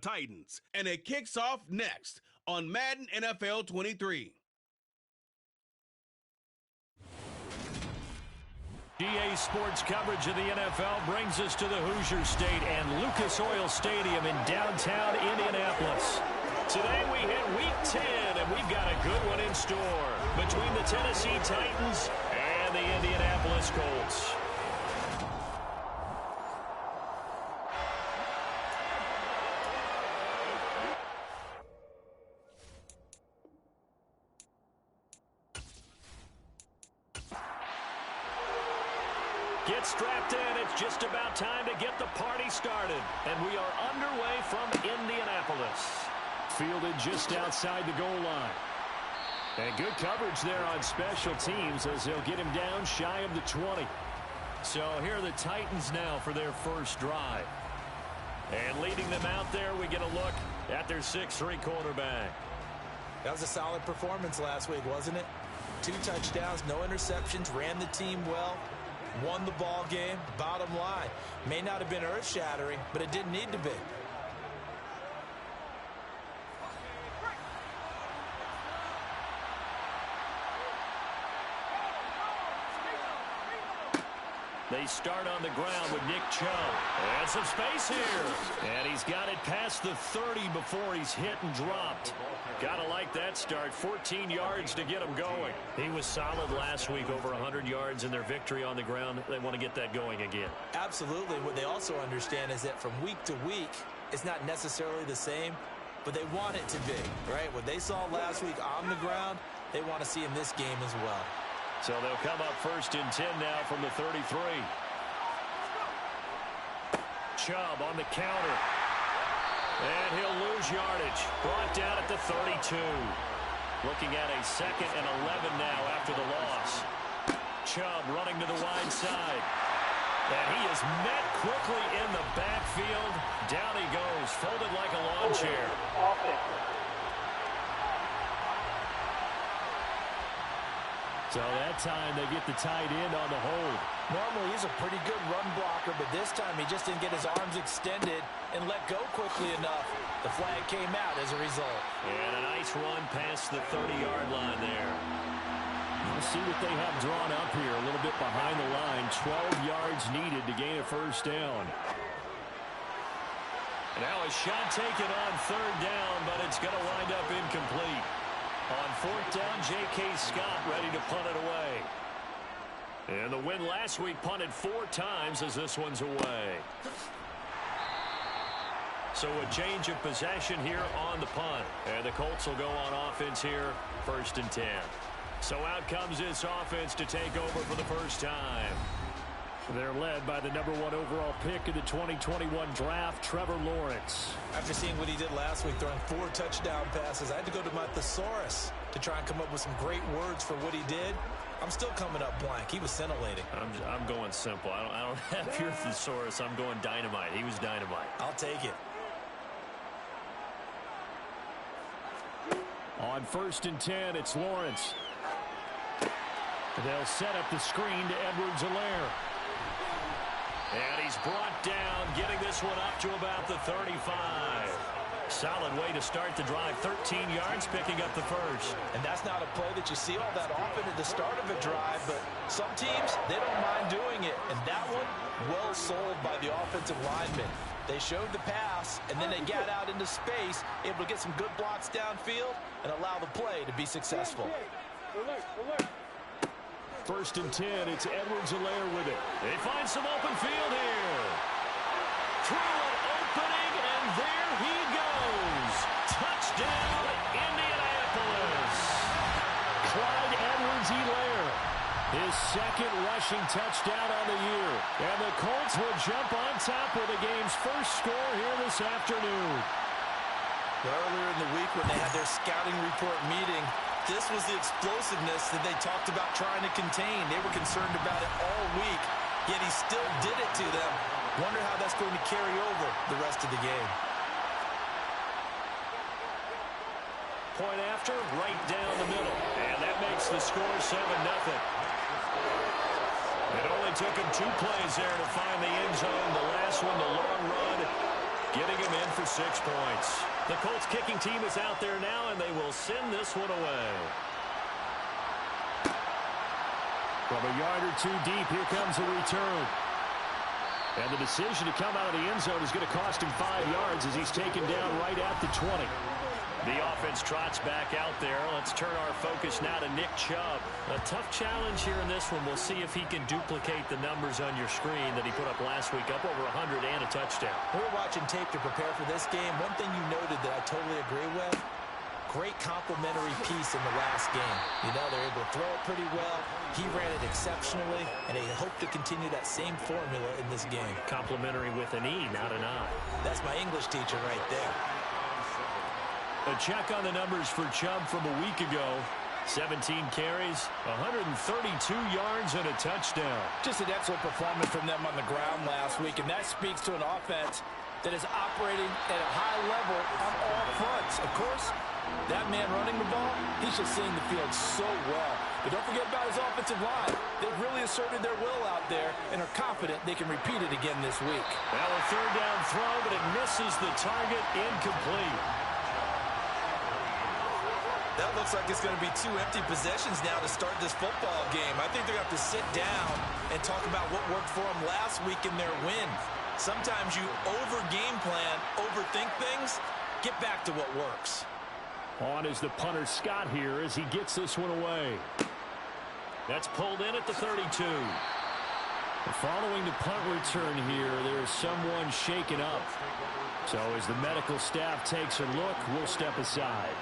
Titans, and it kicks off next on Madden NFL 23. GA Sports coverage of the NFL brings us to the Hoosier State and Lucas Oil Stadium in downtown Indianapolis. Today we hit Week 10, and we've got a good one in store between the Tennessee Titans and the Indianapolis Colts. Get strapped in. It's just about time to get the party started. And we are underway from Indianapolis. Fielded just outside the goal line. And good coverage there on special teams as they'll get him down shy of the 20. So here are the Titans now for their first drive. And leading them out there, we get a look at their 6'3" quarterback. That was a solid performance last week, wasn't it? 2 touchdowns, no interceptions, ran the team well. Won the ball game. Bottom line, may not have been earth-shattering, but it didn't need to be. They start on the ground with Nick Chubb. And some space here. And he's got it past the 30 before he's hit and dropped. Gotta like that start. 14 yards to get him going. He was solid last week, over 100 yards in their victory on the ground. They want to get that going again. Absolutely. What they also understand is that from week to week, it's not necessarily the same, but they want it to be, right? What they saw last week on the ground, they want to see in this game as well. So they'll come up 1st and 10 now from the 33. Chubb on the counter. And he'll lose yardage. Brought down at the 32. Looking at a 2nd and 11 now after the loss. Chubb running to the wide side. And he is met quickly in the backfield. Down he goes, folded like a lawn chair. So that time they get the tight end on the hold. Normally he's a pretty good run blocker, but this time he just didn't get his arms extended and let go quickly enough. The flag came out as a result. And a nice run past the 30-yard line there. We'll see what they have drawn up here. A little bit behind the line. 12 yards needed to gain a first down. Now a shot taken on 3rd down, but it's going to wind up incomplete. On 4th down, WK Scott ready to punt it away. And the win last week punted 4 times as this one's away. So a change of possession here on the punt. And the Colts will go on offense here, 1st and 10. So out comes this offense to take over for the first time. They're led by the #1 overall pick in the 2021 draft, Trevor Lawrence. After seeing what he did last week, throwing 4 touchdown passes, I had to go to my thesaurus to try and come up with some great words for what he did. I'm still coming up blank. He was scintillating. I'm going simple. I don't have your thesaurus. I'm going dynamite. He was dynamite. I'll take it. On 1st and 10, it's Lawrence. They'll set up the screen to Edwards-Helaire. And he's brought down, getting this one up to about the 35. Solid way to start the drive. 13 yards, picking up the first. And that's not a play that you see all that often at the start of a drive, but some teams, they don't mind doing it. And that one, well sold by the offensive lineman. They showed the pass, and then they got out into space, able to get some good blocks downfield and allow the play to be successful. 1st and 10, it's Edwards-Helaire with it. They find some open field here. Through an opening, and there he goes. Touchdown, Indianapolis. Clyde Edwards-Helaire, his 2nd rushing touchdown on the year. And the Colts will jump on top with the game's first score here this afternoon. Earlier in the week when they had their scouting report meeting, this was the explosiveness that they talked about trying to contain. They were concerned about it all week, yet he still did it to them. Wonder how that's going to carry over the rest of the game. Point after, right down the middle. And that makes the score 7-0. It only took him 2 plays there to find the end zone. The last one, the long run, getting him in for 6 points. The Colts kicking team is out there now, and they will send this one away. From a yard or two deep, here comes a return. And the decision to come out of the end zone is going to cost him 5 yards as he's taken down right at the 20. The offense trots back out there. Let's turn our focus now to Nick Chubb. A tough challenge here in this one. We'll see if he can duplicate the numbers on your screen that he put up last week, up over 100 and a touchdown. We were watching tape to prepare for this game. One thing you noted that I totally agree with, great complimentary piece in the last game. You know, they're able to throw it pretty well. He ran it exceptionally, and they hope to continue that same formula in this game. Complimentary with an E, not an I. That's my English teacher right there. A check on the numbers for Chubb from a week ago. 17 carries, 132 yards, and a touchdown. Just an excellent performance from them on the ground last week, and that speaks to an offense that is operating at a high level on all fronts. Of course, that man running the ball, he's just seeing the field so well. But don't forget about his offensive line. They've really asserted their will out there and are confident they can repeat it again this week. Well, a third down throw, but it misses the target, incomplete. That looks like it's going to be 2 empty possessions now to start this football game. I think they're going to have to sit down and talk about what worked for them last week in their win. Sometimes you over-game plan, overthink things, get back to what works. On is the punter Scott here as he gets this one away. That's pulled in at the 32. Following the punt return here, there's someone shaken up. So as the medical staff takes a look, we'll step aside.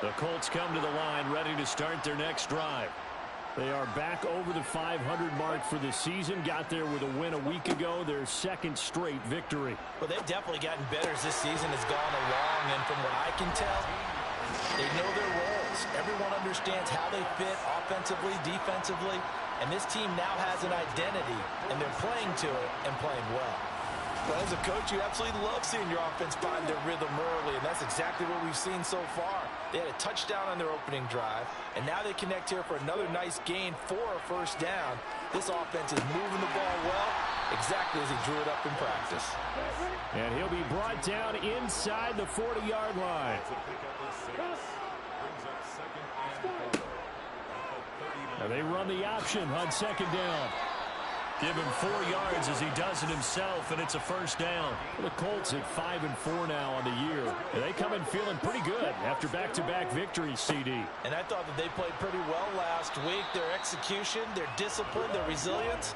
The Colts come to the line ready to start their next drive. They are back over the 500 mark for the season. Got there with a win a week ago, their second straight victory. Well, they've definitely gotten better as this season has gone along, and from what I can tell, they know their roles. Everyone understands how they fit offensively, defensively, and this team now has an identity, and they're playing to it and playing well. Well, as a coach, you absolutely love seeing your offense find their rhythm early, and that's exactly what we've seen so far. They had a touchdown on their opening drive, and now they connect here for another nice gain for a first down. This offense is moving the ball well, exactly as he drew it up in practice. And he'll be brought down inside the 40-yard line. Now they run the option on second down. Give him 4 yards as he does it himself, and it's a first down. The Colts at 5-4 now on the year. And they come in feeling pretty good after back-to-back victories, CD. And I thought that they played pretty well last week. Their execution, their discipline, their resilience,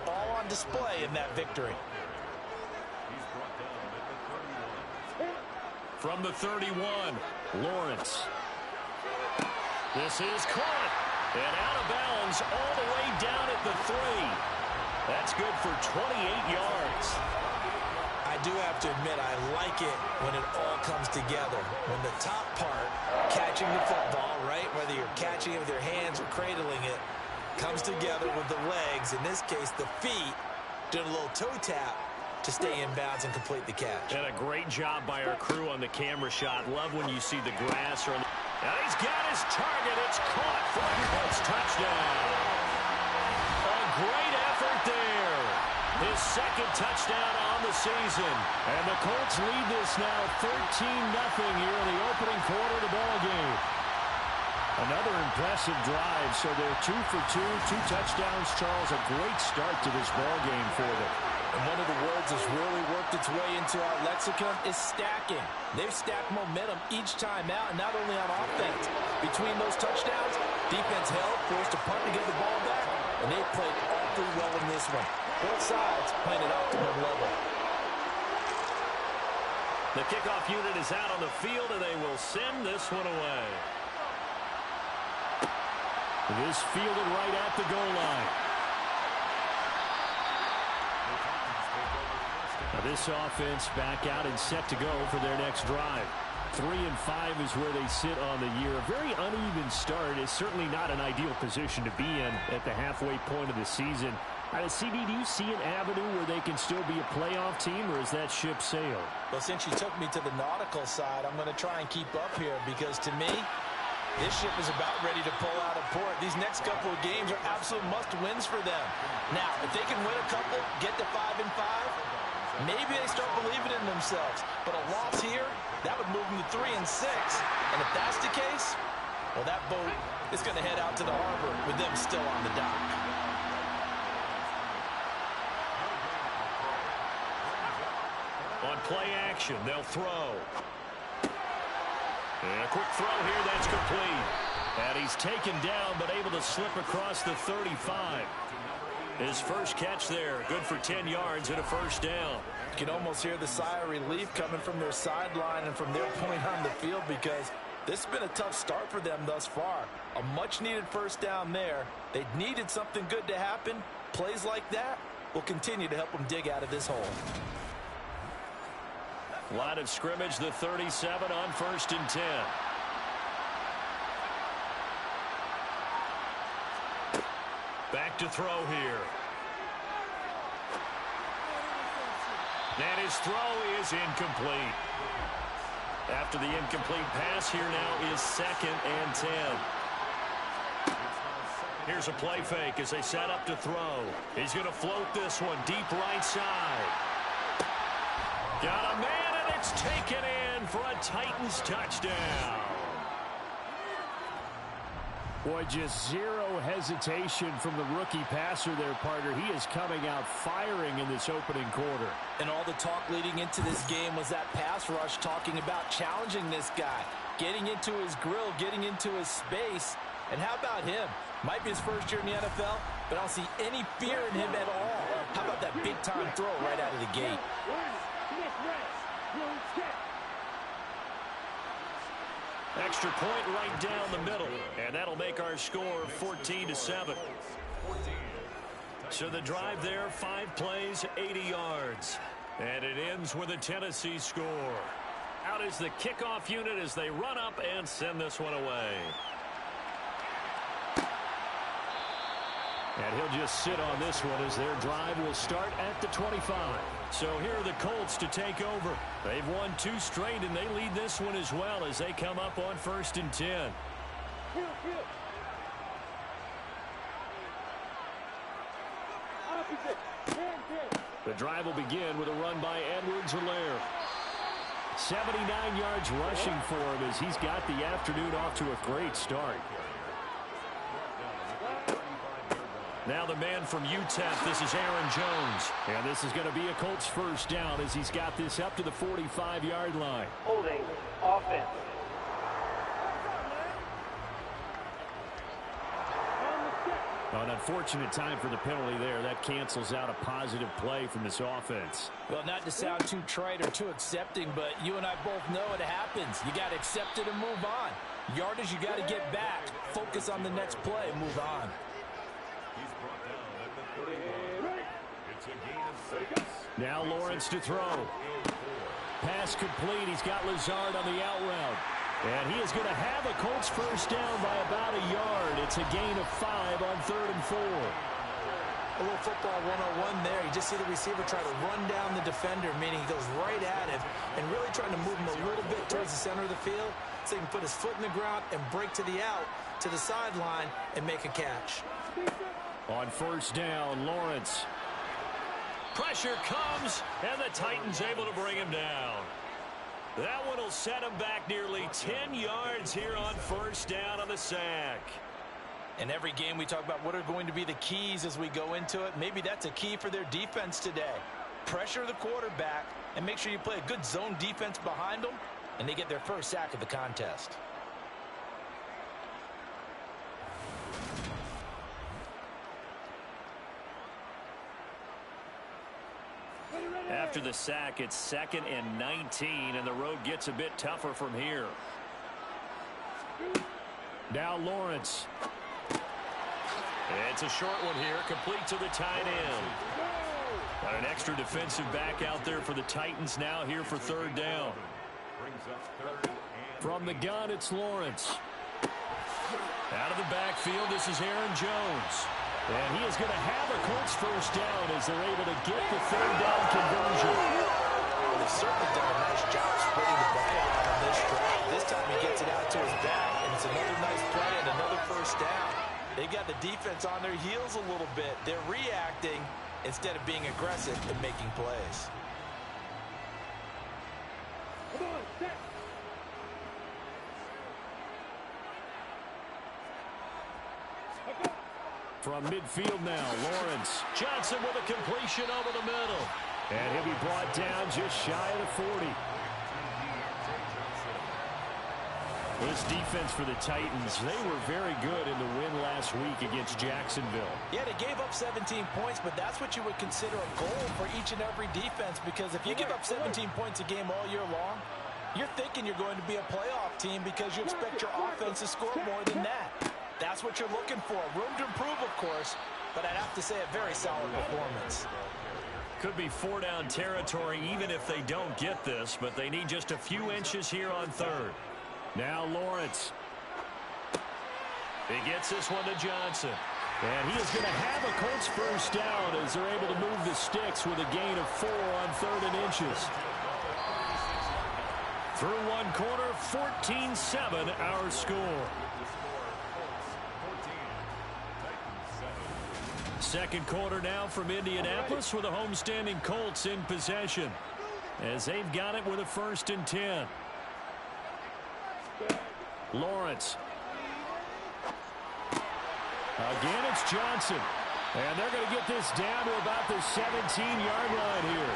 all on display in that victory. From the 31, Lawrence. This is caught. And out of bounds all the way down at the 3. That's good for 28 yards. I do have to admit, I like it when it all comes together. When the top part, catching the football, right, whether you're catching it with your hands or cradling it, comes together with the legs, in this case the feet, doing a little toe tap to stay in bounds and complete the catch. And a great job by our crew on the camera shot. Love when you see the grass. And he's got his target. It's caught for a Colts touchdown. A great effort there. His second touchdown on the season. And the Colts lead this now 13-0 here in the opening quarter of the ballgame. Another impressive drive. So they're 2 for 2, 2 touchdowns, Charles. A great start to this ballgame for them. And one of the words that's really worked its way into our lexicon is stacking. They've stacked momentum each time out, and not only on offense. Between those touchdowns, defense held, forced to punt to get the ball back, and they played awfully well in this one. Both sides playing at optimum level. The kickoff unit is out on the field, and they will send this one away. This fielded right at the goal line. Now this offense back out and set to go for their next drive. 3-5 is where they sit on the year. A very uneven start is certainly not an ideal position to be in at the halfway point of the season. CD, do you see an avenue where they can still be a playoff team, or is that ship sailed? Well, since you took me to the nautical side, I'm going to try and keep up here because, to me, This ship is about ready to pull out of port. These next couple of games are absolute must-wins for them. Now, if they can win a couple, get to 5-5, maybe they start believing in themselves. But a loss here, that would move them to 3-6. And if that's the case, well, that boat is going to head out to the harbor with them still on the dock. On play action, they'll throw. And a quick throw here, that's complete. And he's taken down, but able to slip across the 35. His first catch there, good for 10 yards and a first down. You can almost hear the sigh of relief coming from their sideline and from their point on the field, because this has been a tough start for them thus far. A much-needed first down there. They needed something good to happen. Plays like that will continue to help them dig out of this hole. Line of scrimmage, the 37 on 1st and 10. Back to throw here. And his throw is incomplete. After the incomplete pass, here now is 2nd and 10. Here's a play fake as they set up to throw. He's going to float this one deep right side. Got a man, and it's taken in for a Titans touchdown. Boy, just zero hesitation from the rookie passer there, partner. He is coming out firing in this opening quarter. And all the talk leading into this game was that pass rush, talking about challenging this guy, getting into his grill, getting into his space. And how about him? Might be his first year in the NFL, but I don't see any fear in him at all. How about that big-time throw right out of the gate? Extra point right down the middle, and that'll make our score 14-7. So the drive there, 5 plays, 80 yards. And it ends with a Tennessee score. Out is the kickoff unit as they run up and send this one away. And he'll just sit on this one as their drive will start at the 25. So here are the Colts to take over. They've won 2 straight, and they lead this one as well as they come up on 1st and 10. The drive will begin with a run by Edwards-Helaire. 79 yards rushing for him as he's got the afternoon off to a great start. Now the man from UTEP, this is Aaron Jones. And this is going to be a Colts first down as he's got this up to the 45-yard line. Holding offense. An unfortunate time for the penalty there. That cancels out a positive play from this offense. Well, not to sound too trite or too accepting, but you and I both know it happens. You got to accept it and move on. Yardage, you got to get back. Focus on the next play and move on. Now Lawrence to throw. Pass complete. He's got Lazard on the out route. And he is going to have a Colts first down by about a yard. It's a gain of 5 on 3rd and 4. A little football 101 there. You just see the receiver try to run down the defender, meaning he goes right at him and really trying to move him a little bit towards the center of the field so he can put his foot in the ground and break to the out, to the sideline, and make a catch. On first down, Lawrence. Pressure comes, and the Titans able to bring him down. That one will set him back nearly 10 yards here on first down on the sack. In every game we talk about what are going to be the keys as we go into it. Maybe that's a key for their defense today. Pressure the quarterback and make sure you play a good zone defense behind them, and they get their first sack of the contest. After the sack, it's 2nd and 19, and the road gets a bit tougher from here. Now Lawrence. It's a short one here, complete to the tight end. Got an extra defensive back out there for the Titans now here for 3rd down. From the gun, it's Lawrence. Out of the backfield, this is Aaron Jones. And he is going to have a Colts first down as they're able to get the 3rd down conversion. They've certainly done a nice job spreading the ball around on this drive. This time he gets it out to his back, and it's another nice play and another first down. They got the defense on their heels a little bit. They're reacting instead of being aggressive and making plays. Come on, set. From midfield now, Lawrence. Johnson with a completion over the middle. And he'll be brought down just shy of the 40. This defense for the Titans, they were very good in the win last week against Jacksonville. Yeah, they gave up 17 points, but that's what you would consider a goal for each and every defense, because if you give up 17 points a game all year long, you're thinking you're going to be a playoff team because you expect your offense to score more than that. That's what you're looking for. Room to improve, of course, but I'd have to say a very solid performance. Could be 4-down territory even if they don't get this, but they need just a few inches here on third. Now Lawrence. He gets this one to Johnson. And he is going to have a Colts first down as they're able to move the sticks with a gain of 4 on 3rd and inches. Through one quarter, 14-7 our score. Second quarter now from Indianapolis with the homestanding Colts in possession as they've got it with a 1st and 10. Lawrence. Again, it's Johnson. And they're going to get this down to about the 17-yard line here.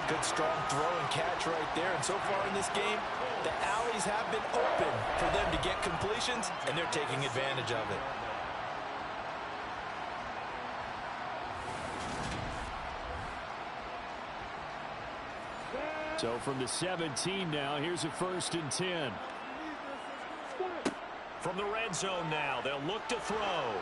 Good strong throw and catch right there. And so far in this game, the alleys have been open for them to get completions, and they're taking advantage of it. So from the 17 now, here's a 1st and 10. From the red zone now, they'll look to throw.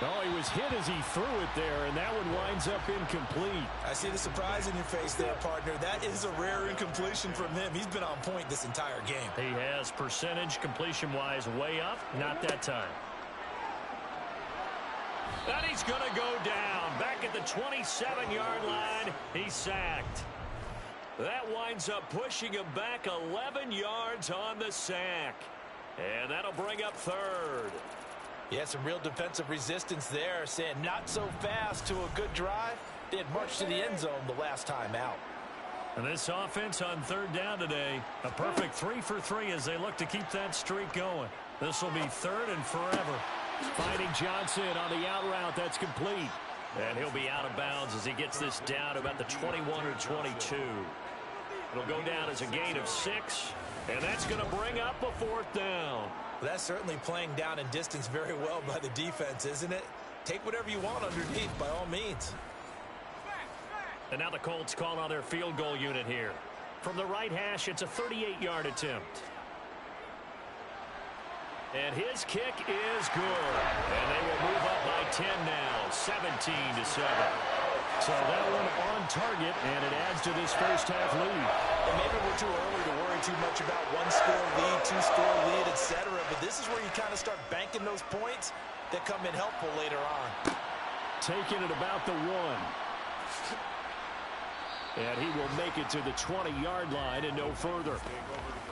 Oh, he was hit as he threw it there, and that one winds up incomplete. I see the surprise in your face there, partner. That is a rare incompletion from him. He's been on point this entire game. He has percentage completion-wise way up. Not that time. And he's going to go down. Back at the 27-yard line, he's sacked. That winds up pushing him back 11 yards on the sack. And that'll bring up 3rd. Yeah, some real defensive resistance there, saying not so fast to a good drive. They had marched to the end zone the last time out. And this offense on 3rd down today, a perfect 3 for 3 as they look to keep that streak going. This will be 3rd and forever. Finding Johnson on the out route. That's complete. And he'll be out of bounds as he gets this down to about the 21 or 22. It'll go down as a gain of 6, and that's going to bring up a 4th down. Well, that's certainly playing down in distance very well by the defense, isn't it? Take whatever you want underneath, by all means. And now the Colts call on their field goal unit here. From the right hash, it's a 38-yard attempt. And his kick is good. And they will move up by 10 now, 17-7. So that one on target, and it adds to this first half lead. And maybe we're too early to worry too much about 1-score lead, 2-score lead, etc. But this is where you kind of start banking those points that come in helpful later on. Taking it about the 1. And he will make it to the 20-yard line and no further.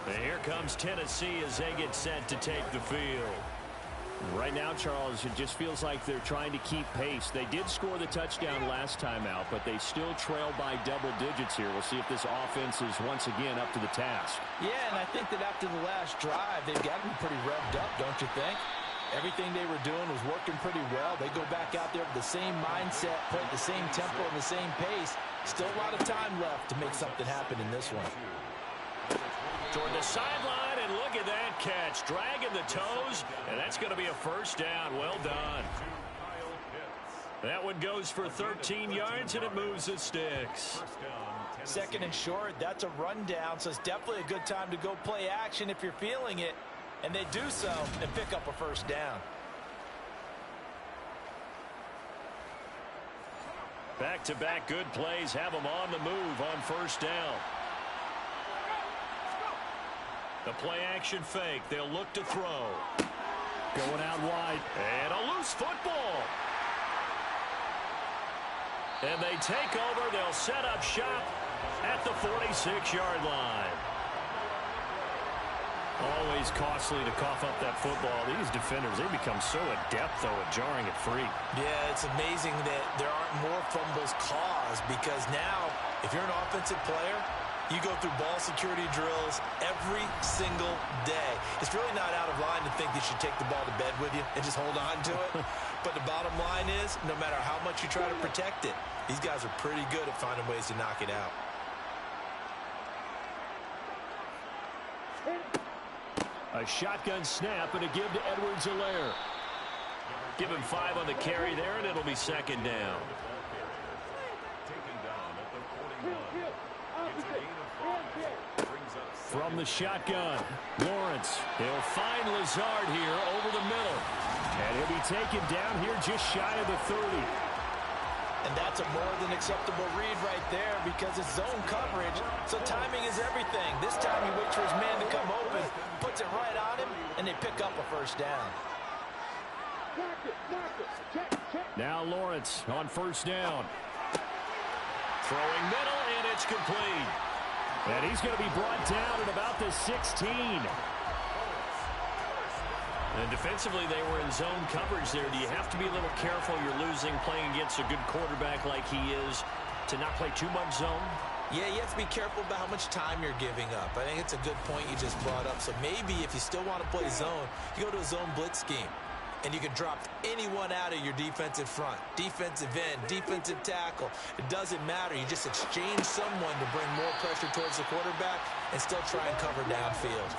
And here comes Tennessee as they get set to take the field. Right now, Charles, it just feels like they're trying to keep pace. They did score the touchdown last time out, but they still trail by double digits here. We'll see if this offense is once again up to the task. Yeah, and I think that after the last drive, they've got to be pretty revved up, don't you think? Everything they were doing was working pretty well. They go back out there with the same mindset, play at the same tempo and the same pace. Still a lot of time left to make something happen in this one. Toward the sideline, and look at that catch. Dragging the toes, and that's going to be a first down. Well done. That one goes for 13 yards, and it moves the sticks. 2nd and short, that's a rundown, so it's definitely a good time to go play action if you're feeling it. And they do so and pick up a first down. Back-to-back good plays have them on the move on first down. The play-action fake. They'll look to throw. Going out wide. And a loose football. And they take over. They'll set up shop at the 46-yard line. Always costly to cough up that football. These defenders, they become so adept, though, at jarring it free. Yeah, it's amazing that there aren't more fumbles caused because now, if you're an offensive player, you go through ball security drills every single day. It's really not out of line to think you should take the ball to bed with you and just hold on to it. But the bottom line is, no matter how much you try to protect it, these guys are pretty good at finding ways to knock it out. A shotgun snap and a give to Edwards-Helaire. Give him 5 on the carry there, and it'll be second down. From the shotgun, Lawrence. He'll find Lazard here over the middle. And he'll be taken down here just shy of the 30. And that's a more than acceptable read right there because it's zone coverage, so timing is everything. This time he waits for his man to come open, puts it right on him, and they pick up a first down. Now Lawrence on first down. Throwing middle, and it's complete. And he's going to be brought down at about the 16. And defensively, they were in zone coverage there. Do you have to be a little careful? You're losing playing against a good quarterback like he is to not play too much zone? Yeah, you have to be careful about how much time you're giving up. I think it's a good point you just brought up. So maybe if you still want to play zone, you go to a zone blitz scheme. And you can drop anyone out of your defensive front, defensive end, defensive tackle. It doesn't matter. You just exchange someone to bring more pressure towards the quarterback and still try and cover downfield.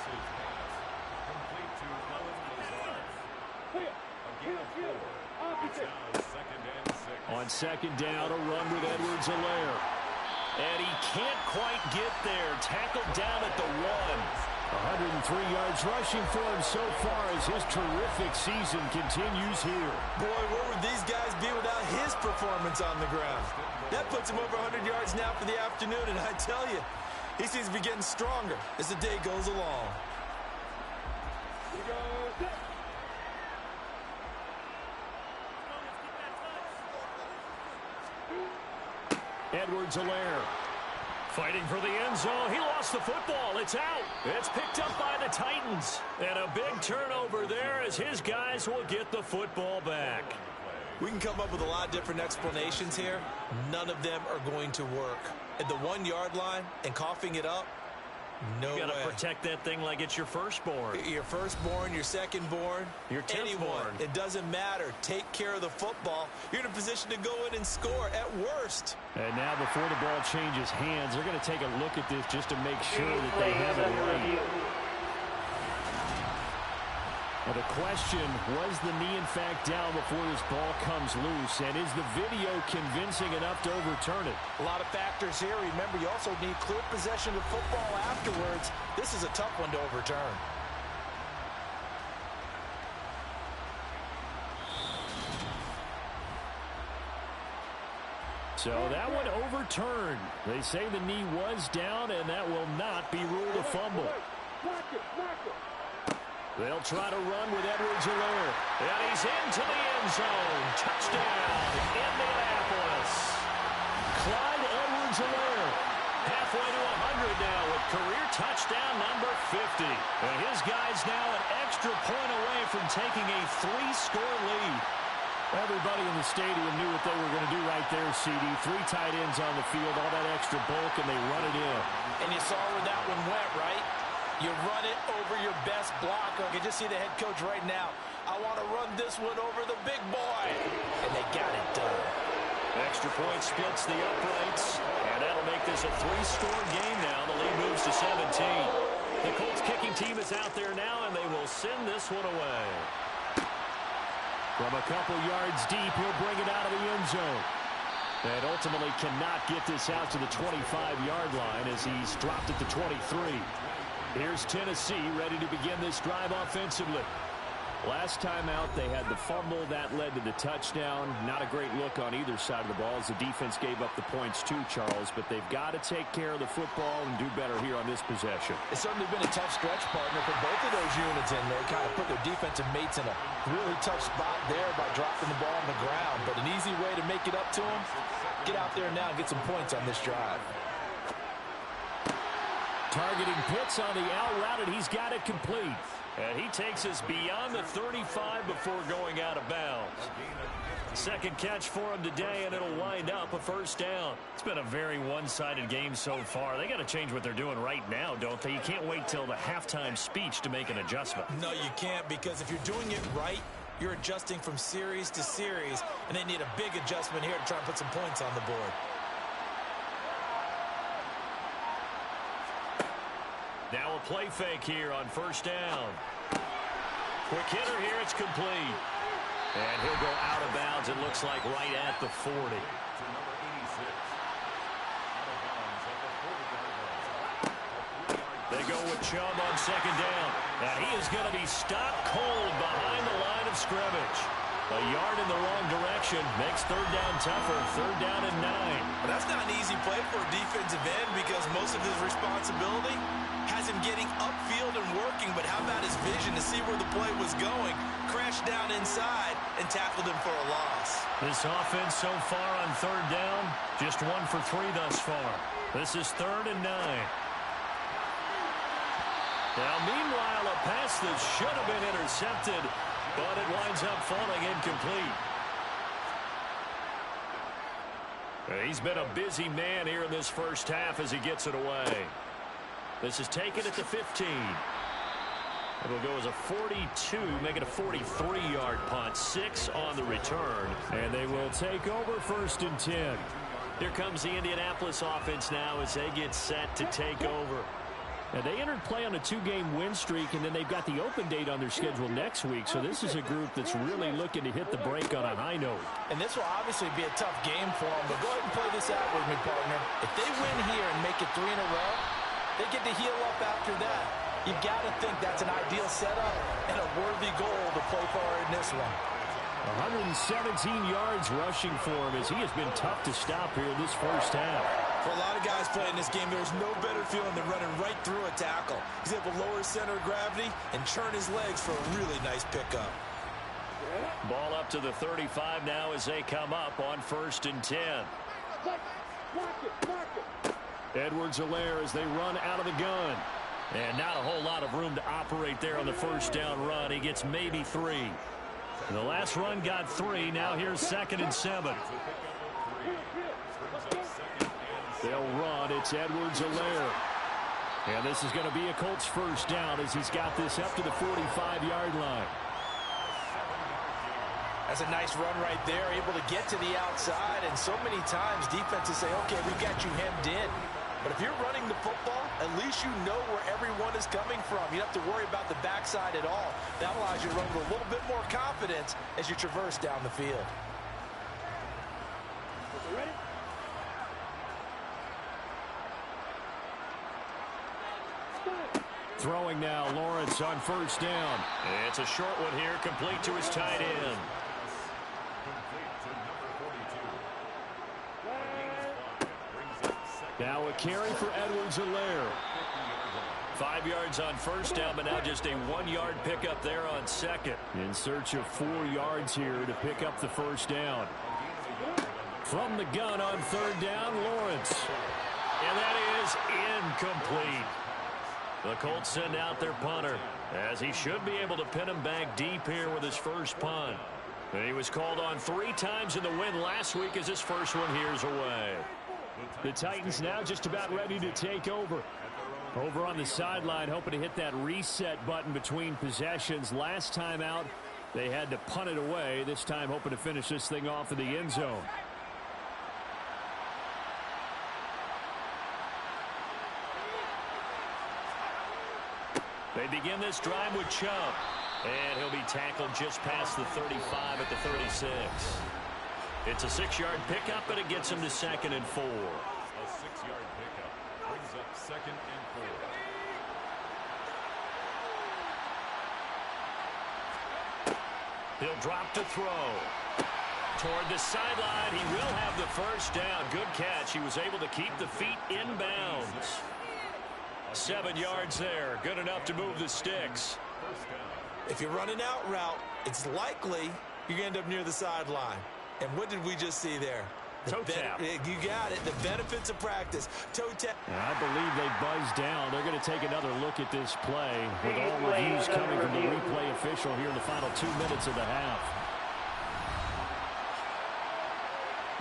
On second down, a run with Edwards-Helaire. And he can't quite get there. Tackled down at the 1. 103 yards rushing for him so far as his terrific season continues here. Boy, where would these guys be without his performance on the ground? That puts him over 100 yards now for the afternoon, and I tell you, he seems to be getting stronger as the day goes along. Edwards-Helaire fighting for the end zone. He lost the football. It's out. It's picked up by the Titans. And a big turnover there as his guys will get the football back. We can come up with a lot of different explanations here. None of them are going to work. At the 1-yard line and coughing it up, no way. You got to protect that thing like it's your firstborn. Your firstborn, your secondborn, your anyone. It doesn't matter. Take care of the football. You're in a position to go in and score at worst. And now before the ball changes hands, they're going to take a look at this just to make sure that they have it right. Well, the question, was the knee in fact down before this ball comes loose? And is the video convincing enough to overturn it? A lot of factors here. Remember, you also need clear possession of football afterwards. This is a tough one to overturn. So that one overturned. They say the knee was down, and that will not be ruled a fumble. They'll try to run with Edwards-Helaire. And he's into the end zone. Touchdown, Indianapolis. Clyde Edwards-Helaire. Halfway to 100 now with career touchdown number 50. And his guys now an extra point away from taking a 3-score lead. Everybody in the stadium knew what they were going to do right there, CD. 3 tight ends on the field, all that extra bulk, and they run it in. And you saw where that one went, right? You run it over your best blocker. You can just see the head coach right now. I want to run this one over the big boy. And they got it done. Extra point splits the uprights. And that'll make this a 3-score game now. The lead moves to 17. The Colts kicking team is out there now, and they will send this one away. From a couple yards deep, he'll bring it out of the end zone. And ultimately cannot get this out to the 25-yard line as he's dropped at the 23. Here's Tennessee ready to begin this drive offensively. Last time out, they had the fumble. That led to the touchdown. Not a great look on either side of the ball as the defense gave up the points too, Charles. But they've got to take care of the football and do better here on this possession. It's certainly been a tough stretch, partner, for both of those units in there. Kind of put their defensive mates in a really tough spot there by dropping the ball on the ground. But an easy way to make it up to them, get out there now and get some points on this drive. Targeting Pitts on the out route, and he's got it complete. And he takes us beyond the 35 before going out of bounds. Second catch for him today, and it'll wind up a first down. It's been a very one-sided game so far. They got to change what they're doing right now, don't they? You can't wait till the halftime speech to make an adjustment. No, you can't, because if you're doing it right, you're adjusting from series to series, and they need a big adjustment here to try and put some points on the board. Now a play fake here on first down. Quick hitter here, it's complete. And he'll go out of bounds, it looks like right at the 40. They go with Chubb on second down. And he is going to be stopped cold behind the line of scrimmage. A yard in the wrong direction makes third down tougher. Third down and 9. But that's not an easy play for a defensive end because most of his responsibility has him getting upfield and working. But how about his vision to see where the play was going? Crashed down inside and tackled him for a loss. This offense so far on third down, just 1 for 3 thus far. This is third and 9. Now, meanwhile, a pass that should have been intercepted, but it winds up falling incomplete. He's been a busy man here in this first half as he gets it away. This is taken at the 15. It'll go as a 42, make it a 43-yard punt. 6 on the return. And they will take over first and 10. Here comes the Indianapolis offense now as they get set to take over. Now, they entered play on a 2-game win streak, and then they've got the open date on their schedule next week. So this is a group that's really looking to hit the break on a high note. And this will obviously be a tough game for them, but go ahead and play this out with me, partner. If they win here and make it 3 in a row, they get to heal up after that. You've got to think that's an ideal setup and a worthy goal to play for in this one. 117 yards rushing for him as he has been tough to stop here in this first half. For a lot of guys playing this game, there's no better feeling than running right through a tackle. He's able to lower his center of gravity and churn his legs for a really nice pickup. Ball up to the 35 now as they come up on first and 10. Edwards-Helaire as they run out of the gun. And not a whole lot of room to operate there on the first down run. He gets maybe 3. The last run got 3. Now here's second and 7. They'll run. It's Edwards-Helaire. And this is going to be a Colts first down as he's got this up to the 45-yard line. That's a nice run right there, able to get to the outside. And so many times defenses say, okay, we've got you hemmed in. But if you're running the football, at least you know where everyone is coming from. You don't have to worry about the backside at all. That allows you to run with a little bit more confidence as you traverse down the field. Ready? Throwing now, Lawrence on first down. It's a short one here, complete to his tight end. Now a carry for Edwards-Helaire. 5 yards on first down, but now just a 1-yard pickup there on second. In search of 4 yards here to pick up the first down. From the gun on third down, Lawrence. And that is incomplete. The Colts send out their punter, as he should be able to pin him back deep here with his first punt. And he was called on 3 times in the win last week as his first one here's away. The Titans now just about ready to take over. Over on the sideline, hoping to hit that reset button between possessions. Last time out, they had to punt it away. This time, hoping to finish this thing off in the end zone. They begin this drive with Chubb. And he'll be tackled just past the 35 at the 36. It's a 6-yard pickup, but it gets him to second and 4. A 6-yard pickup brings up second and 4. He'll drop to throw. Toward the sideline, he will have the first down. Good catch. He was able to keep the feet in bounds. 7 yards there. Good enough to move the sticks. If you're running out route, it's likely you're going to end up near the sideline. And what did we just see there? Toe tap. You got it. The benefits of practice. Toe tap. I believe they buzzed down. They're going to take another look at this play with all reviews coming from the replay official here in the final 2 minutes of the half.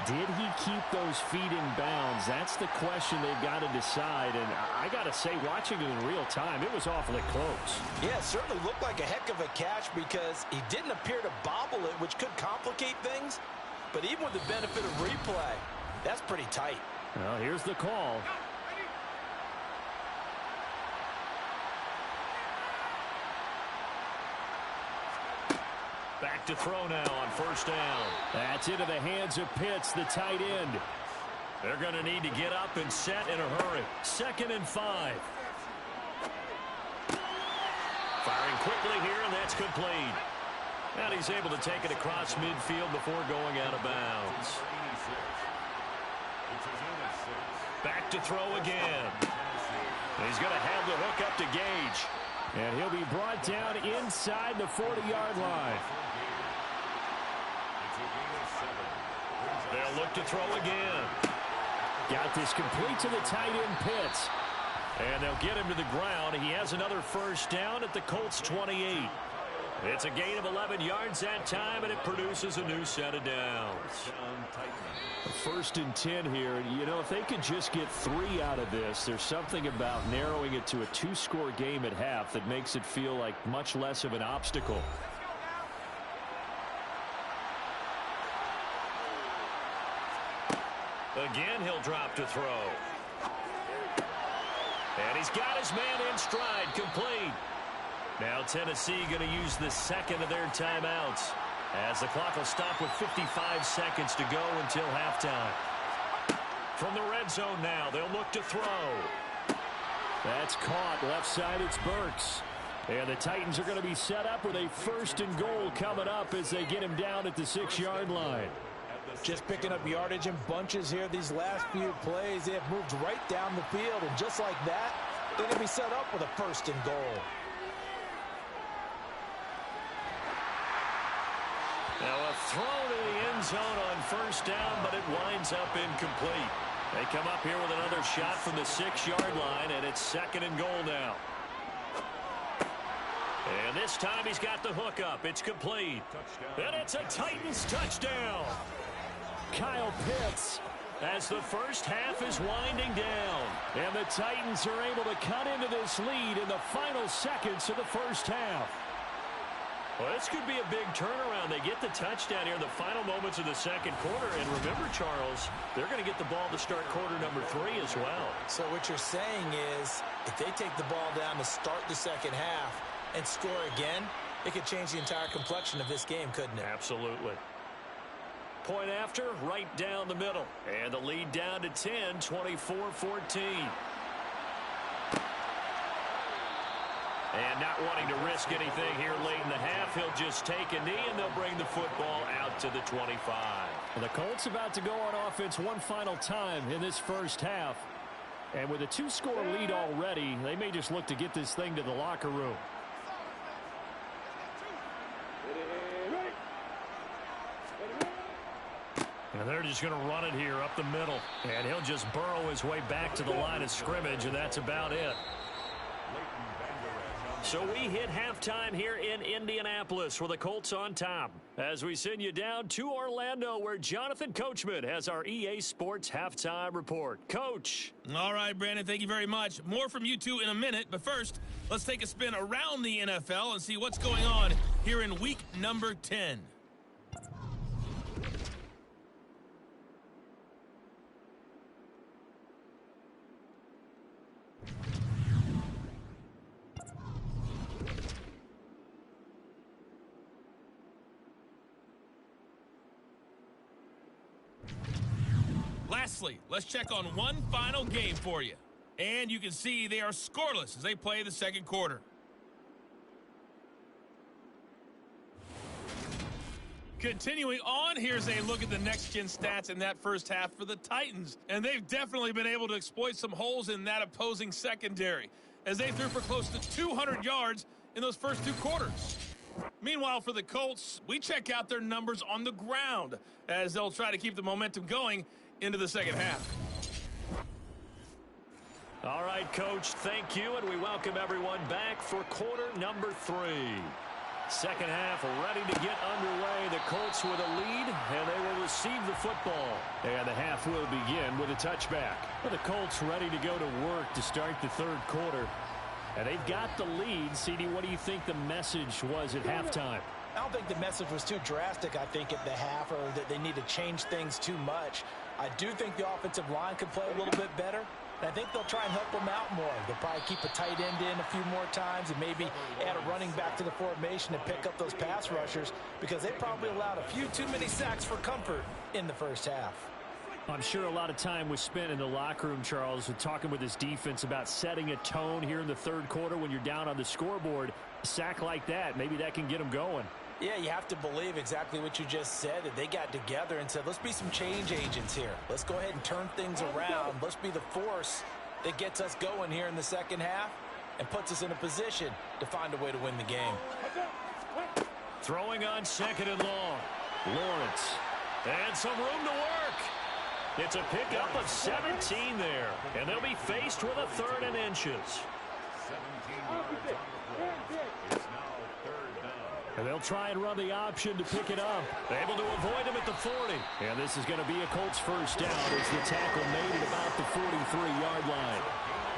Did he keep those feet in bounds? That's the question they've got to decide. And I got to say, watching it in real time, it was awfully close. Yeah, it certainly looked like a heck of a catch because he didn't appear to bobble it, which could complicate things. But even with the benefit of replay, that's pretty tight. Well, here's the call. Back to throw now on first down. That's into the hands of Pitts, the tight end. They're going to need to get up and set in a hurry. 2nd and 5. Firing quickly here, and that's complete. And he's able to take it across midfield before going out of bounds. Back to throw again. He's going to have the hook up to Gage. And he'll be brought down inside the 40-yard line. They'll look to throw again. Got this complete to the tight end, Pitts. And they'll get him to the ground. He has another first down at the Colts 28. It's a gain of 11 yards that time, and it produces a new set of downs. 1st and 10 here. You know, if they could just get 3 out of this, there's something about narrowing it to a 2-score game at half that makes it feel like much less of an obstacle. Again, he'll drop to throw. And he's got his man in stride, complete. Now Tennessee going to use the 2nd of their timeouts, as the clock will stop with 55 seconds to go until halftime. From the red zone now, they'll look to throw. That's caught. Left side, it's Burks. And the Titans are going to be set up with a 1st and goal coming up as they get him down at the 6-yard line. Just picking up yardage in bunches here. These last few plays, they have moved right down the field. And just like that, they're going to be set up with a 1st and goal. Now a throw to the end zone on first down, but it winds up incomplete. They come up here with another shot from the 6-yard line, and it's 2nd and goal now. And this time he's got the hook up. It's complete. And it's a Titans touchdown. Kyle Pitts. As the first half is winding down. And the Titans are able to cut into this lead in the final seconds of the first half. Well, this could be a big turnaround. They get the touchdown here in the final moments of the 2nd quarter. And remember, Charles, they're going to get the ball to start quarter number 3 as well. So what you're saying is if they take the ball down to start the 2nd half and score again, it could change the entire complexion of this game, couldn't it? Absolutely. Point after, right down the middle. And the lead down to 10, 24-14. And not wanting to risk anything here late in the half, he'll just take a knee, and they'll bring the football out to the 25. And the Colts about to go on offense one final time in this first half. And with a 2-score lead already, they may just look to get this thing to the locker room. And they're just going to run it here up the middle. And he'll just burrow his way back to the line of scrimmage, and that's about it. So we hit halftime here in Indianapolis with the Colts on top, as we send you down to Orlando, where Jonathan Coachman has our EA Sports halftime report. Coach. All right, Brandon, thank you very much. More from you two in a minute, but first, let's take a spin around the NFL and see what's going on here in week number 10. Lastly, let's check on one final game for you. And you can see they are scoreless as they play the 2nd quarter. Continuing on, here's a look at the next-gen stats in that first half for the Titans. And they've definitely been able to exploit some holes in that opposing secondary, as they threw for close to 200 yards in those first two quarters. Meanwhile, for the Colts, we check out their numbers on the ground, as they'll try to keep the momentum going into the second half. All right, Coach, thank you, and we welcome everyone back for quarter number 3. Second half ready to get underway. The Colts with a lead, and they will receive the football. And the half will begin with a touchback. Well, the Colts ready to go to work to start the third quarter. And they've got the lead. CD, what do you think the message was at halftime? I don't think the message was too drastic, I think, at the half, or that they need to change things too much. I do think the offensive line could play a little bit better. And I think they'll try and help them out more. They'll probably keep a tight end in a few more times and maybe add a running back to the formation and pick up those pass rushers, because they probably allowed a few too many sacks for comfort in the first half. I'm sure a lot of time was spent in the locker room, Charles, with talking with his defense about setting a tone here in the third quarter when you're down on the scoreboard. A sack like that, maybe that can get them going. Yeah, you have to believe exactly what you just said, that they got together and said, let's be some change agents here. Let's go ahead and turn things around. Let's be the force that gets us going here in the second half and puts us in a position to find a way to win the game. Throwing on second and long. Lawrence. And some room to work. It's a pickup of 17 there. And they'll be faced with a third and inches. 17 yards on the play. It's now third down. And they'll try and run the option to pick it up. Able to avoid him at the 40. And this is going to be a Colts first down as the tackle made at about the 43-yard line.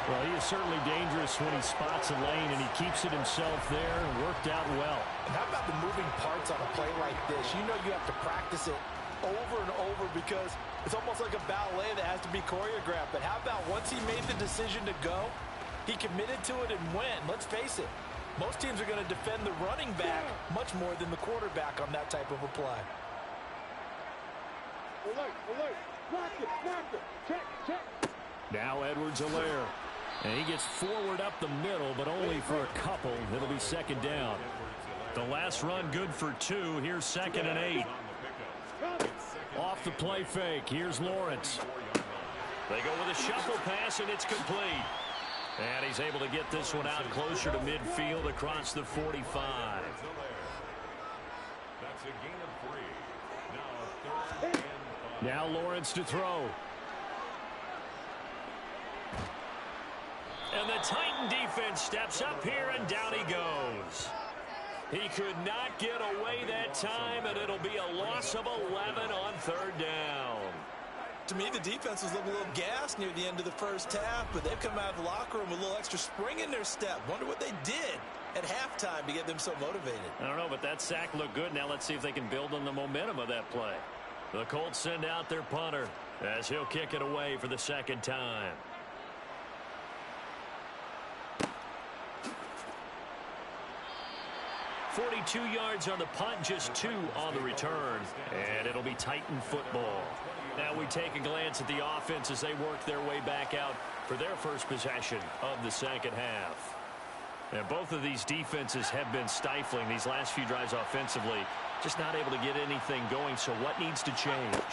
Well, he is certainly dangerous when he spots a lane, and he keeps it himself there and worked out well. And how about the moving parts on a play like this? You know you have to practice it over and over, because it's almost like a ballet that has to be choreographed. But how about once he made the decision to go, he committed to it and went. Let's face it, most teams are going to defend the running back much more than the quarterback on that type of a play. Alert. Block it. Check. Now Edwards-Helaire. And he gets forward up the middle, but only for a couple. It'll be second down. The last run good for 2. Here's second and 8. Off the play fake. Here's Lawrence. They go with a shuffle pass, and it's complete. And he's able to get this one out closer to midfield across the 45. That's a gain of 3. Now third and 5. Now Lawrence to throw. And the Titan defense steps up here, and down he goes. He could not get away that time, and it'll be a loss of 11 on third down. To me, the defense was looking a little gassed near the end of the first half, but they've come out of the locker room with a little extra spring in their step. Wonder what they did at halftime to get them so motivated. I don't know, but that sack looked good. Now let's see if they can build on the momentum of that play. The Colts send out their punter as he'll kick it away for the second time. .42 yards on the punt, just 2 on the return, and it'll be Titan football. Now we take a glance at the offense as they work their way back out for their first possession of the second half. And both of these defenses have been stifling these last few drives offensively, just not able to get anything going. So what needs to change?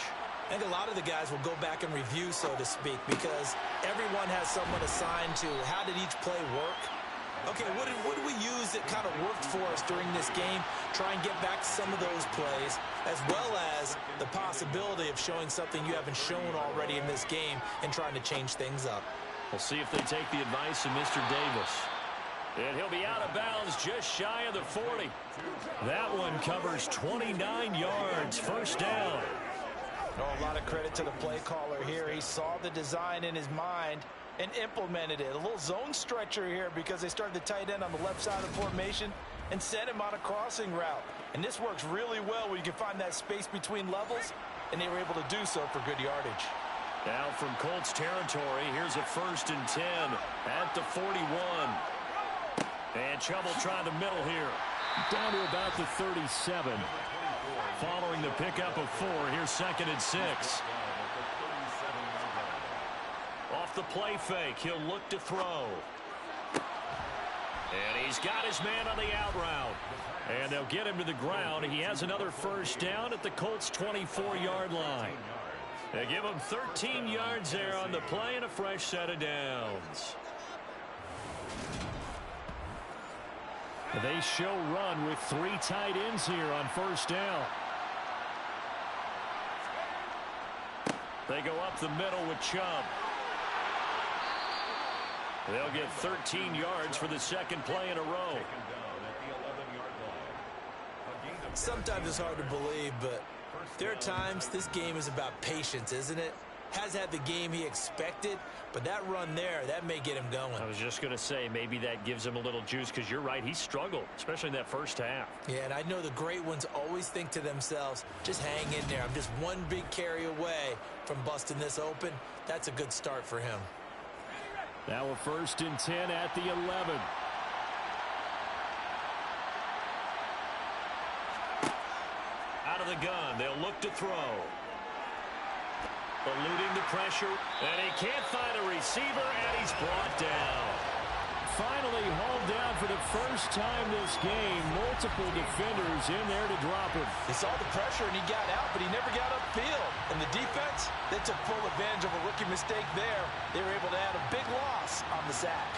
I think a lot of the guys will go back and review, so to speak, because everyone has someone assigned to how did each play work. Okay, what did we use that kind of worked for us during this game? Try and get back some of those plays, as well as the possibility of showing something you haven't shown already in this game and trying to change things up. We'll see if they take the advice of Mr. Davis. And he'll be out of bounds just shy of the 40. That one covers 29 yards. First down. Oh, a lot of credit to the play caller here. He saw the design in his mind and implemented it. A little zone stretcher here because they started the tight end on the left side of the formation and sent him on a crossing route. And this works really well when you can find that space between levels, and they were able to do so for good yardage. Now from Colts territory, here's a 1st and 10 at the 41. And Chubb will try the middle here. Down to about the 37. Following the pickup of 4, here's 2nd and 6. Off the play fake, he'll look to throw. And he's got his man on the out route. And they'll get him to the ground. He has another first down at the Colts' 24-yard line. They give him 13 yards there on the play and a fresh set of downs. They show run with 3 tight ends here on first down. They go up the middle with Chubb. They'll get 13 yards for the second play in a row. Sometimes it's hard to believe, but there are times this game is about patience, isn't it? Has had the game he expected, but that run there, that may get him going. I was just going to say, maybe that gives him a little juice, because you're right, he struggled, especially in that first half. Yeah, and I know the great ones always think to themselves, just hang in there. I'm just one big carry away from busting this open. That's a good start for him. Now a 1st and 10 at the 11. Out of the gun, they'll look to throw. Eluding the pressure, and he can't find a receiver, and he's brought down. Finally hauled down for the first time this game. Multiple defenders in there to drop him. He saw the pressure, and he got out, but he never got upfield. And the defense, they took full advantage of a rookie mistake there. They were able to add a big loss on the sack.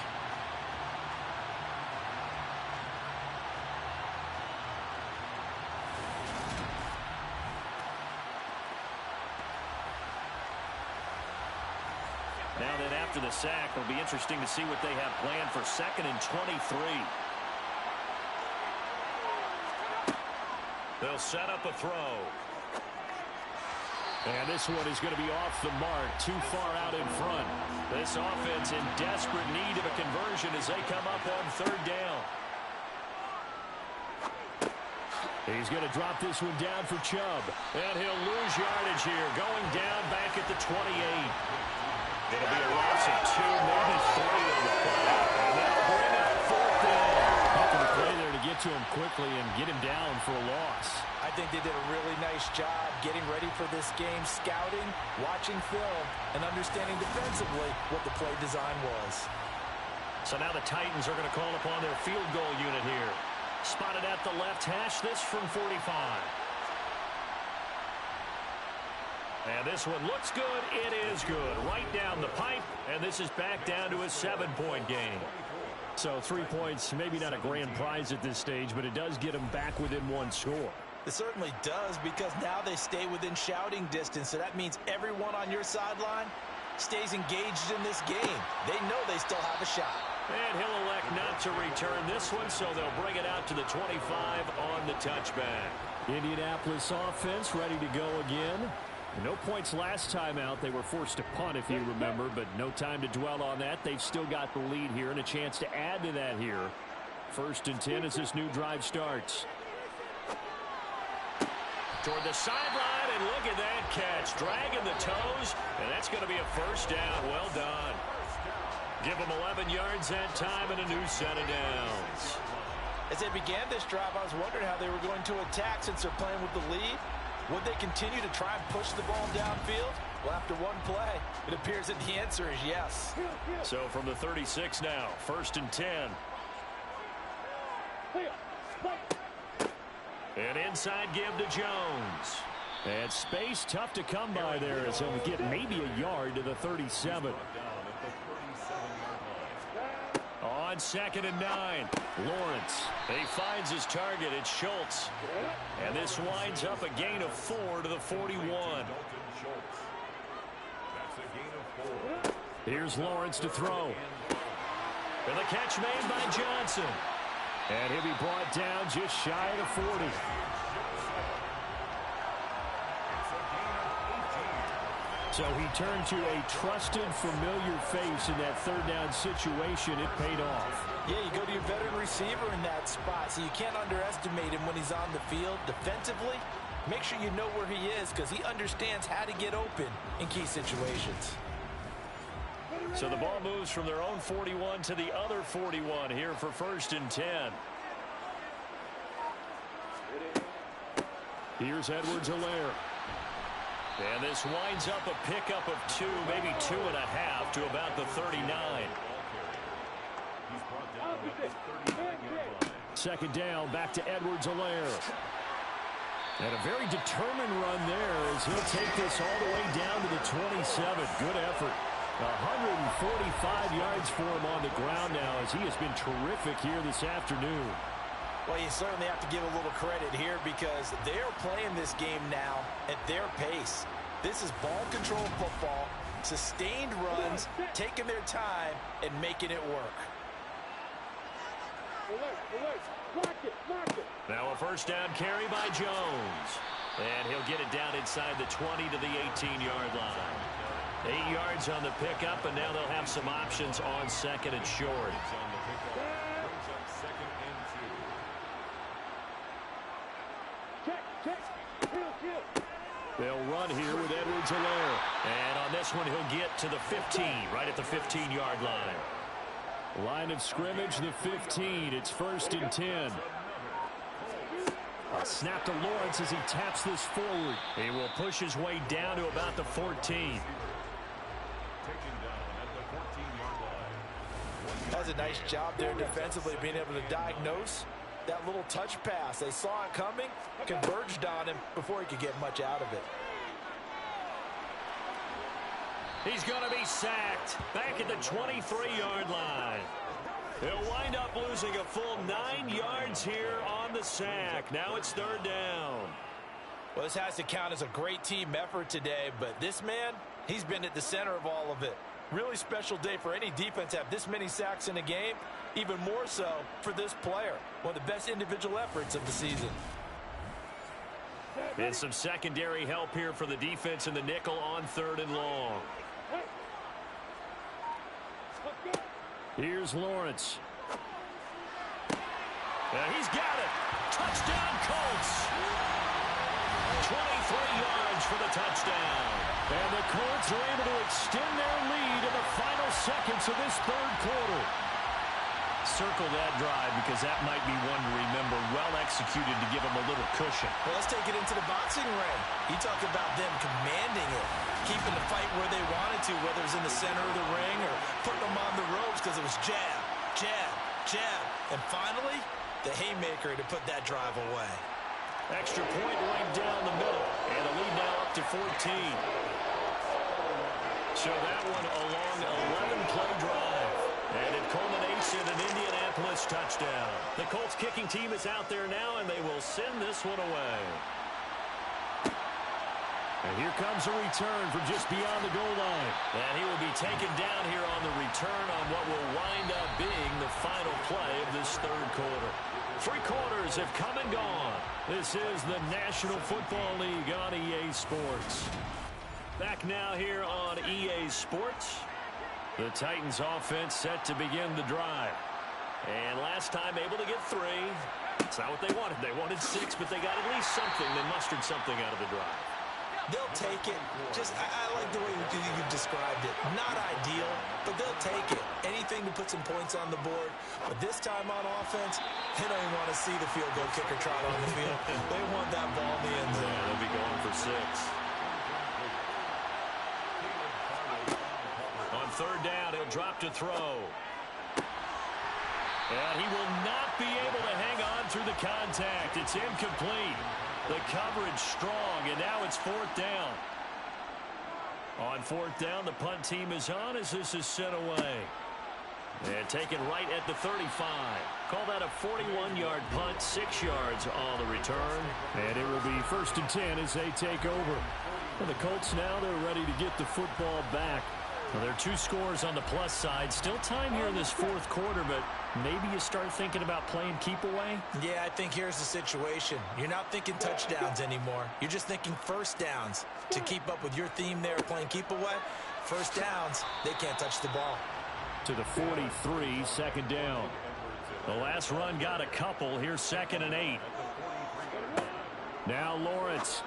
Now then, after the sack, it'll be interesting to see what they have planned for 2nd and 23. They'll set up a throw. And this one is going to be off the mark, too far out in front. This offense in desperate need of a conversion as they come up on 3rd down. He's going to drop this one down for Chubb. And he'll lose yardage here, going down back at the 28. It'll be a loss of 2, maybe 3 on the play. And that'll bring up 4th down. Helping the play there to get to him quickly and get him down for a loss. I think they did a really nice job getting ready for this game, scouting, watching film, and understanding defensively what the play design was. So now the Titans are going to call upon their field goal unit here. Spotted at the left hash, this from 45. And this one looks good. It is good. Right down the pipe. And this is back down to a 7-point game. So 3 points, maybe not a grand prize at this stage, but it does get them back within 1 score. It certainly does, because now they stay within shouting distance. So that means everyone on your sideline stays engaged in this game. They know they still have a shot. And he'll elect not to return this one, so they'll bring it out to the 25 on the touchback. Indianapolis offense ready to go again. No points last time out. They were forced to punt, if you remember, but no time to dwell on that. They've still got the lead here and a chance to add to that here. 1st and 10 as this new drive starts. Toward the sideline, and look at that catch. Dragging the toes, and that's going to be a 1st down. Well done. Give them 11 yards that time and a new set of downs. As they began this drive, I was wondering how they were going to attack since they're playing with the lead. Would they continue to try and push the ball downfield? Well, after one play, it appears that the answer is yes. So from the 36 now, 1st and 10. And inside give to Jones. And space tough to come by there as he'll get maybe a yard to the 37. On 2nd and 9, Lawrence. He finds his target. It's Schultz. And this winds up a gain of 4 to the 41. Here's Lawrence to throw. And the catch made by Johnson. And he'll be brought down just shy of the 40. So he turned to a trusted, familiar face in that 3rd down situation. It paid off. Yeah, you go to your veteran receiver in that spot, so you can't underestimate him when he's on the field. Defensively, make sure you know where he is, because he understands how to get open in key situations. So the ball moves from their own 41 to the other 41 here for 1st and 10. Here's Edwards-Helaire. And this winds up a pickup of 2, maybe 2.5 to about the 39. Second down, back to Edwards-Helaire. And a very determined run there as he'll take this all the way down to the 27. Good effort. 145 yards for him on the ground now as he has been terrific here this afternoon. Well, you certainly have to give a little credit here because they're playing this game now at their pace. This is ball control football, sustained runs, taking their time, and making it work. Now a first down carry by Jones. And he'll get it down inside the 20 to the 18-yard line. 8 yards on the pickup, and now they'll have some options on second and short. They'll run here with Edwards-Helaire. And on this one, he'll get to the 15, right at the 15-yard line. Line of scrimmage, the 15. It's 1st and 10. A snap to Lawrence as he taps this forward. He will push his way down to about the 14. Does a nice job there defensively, being able to diagnose that little touch pass. They saw it coming, converged on him before he could get much out of it. He's going to be sacked back at the 23-yard line. He'll wind up losing a full 9 yards here on the sack. Now it's 3rd down. Well, this has to count as a great team effort today, but this man, he's been at the center of all of it. Really special day for any defense to have this many sacks in a game, even more so for this player. One of the best individual efforts of the season. And some secondary help here for the defense in the nickel on 3rd and long. Here's Lawrence. And he's got it. Touchdown, Colts. 23 yards for the touchdown. And the Colts are able to extend their lead in the final seconds of this 3rd quarter. Circle that drive because that might be one to remember. Well executed to give them a little cushion. Well, let's take it into the boxing ring. You talk about them commanding it, keeping the fight where they wanted to, whether it's in the center of the ring or putting them on the ropes because it was jab, jab, jab. And finally, the haymaker to put that drive away. Extra point right down the middle. And the lead now up to 14. So that one a long 11-play drive. And it culminates in an Indianapolis touchdown. The Colts kicking team is out there now, and they will send this one away. And here comes a return from just beyond the goal line. And he will be taken down here on the return on what will wind up being the final play of this 3rd quarter. 3 quarters have come and gone. This is the National Football League on EA Sports. Back now here on EA Sports. The Titans offense set to begin the drive. And last time able to get 3. It's not what they wanted. They wanted 6, but they got at least something. They mustered something out of the drive. They'll take it. I like the way you described it. Not ideal, but they'll take it. Anything to put some points on the board. But this time on offense, they don't even want to see the field goal kicker trot on the field. They want that ball in the end zone. Yeah, they'll be going for 6. On 3rd down, he'll drop to throw. And he will not be able to hang on through the contact. It's incomplete. The coverage strong, and now it's 4th down. On 4th down, the punt team is on as this is sent away. And taken right at the 35. Call that a 41-yard punt, 6 yards on the return. And it will be 1st and 10 as they take over. And the Colts now, they're ready to get the football back. Well, there are 2 scores on the plus side. Still time here in this 4th quarter, but maybe you start thinking about playing keep away? Yeah, I think here's the situation. You're not thinking touchdowns anymore. You're just thinking 1st downs. To keep up with your theme there, playing keep away, 1st downs, they can't touch the ball. To the 43, 2nd down. The last run got a couple. Here's 2nd and 8. Now Lawrence.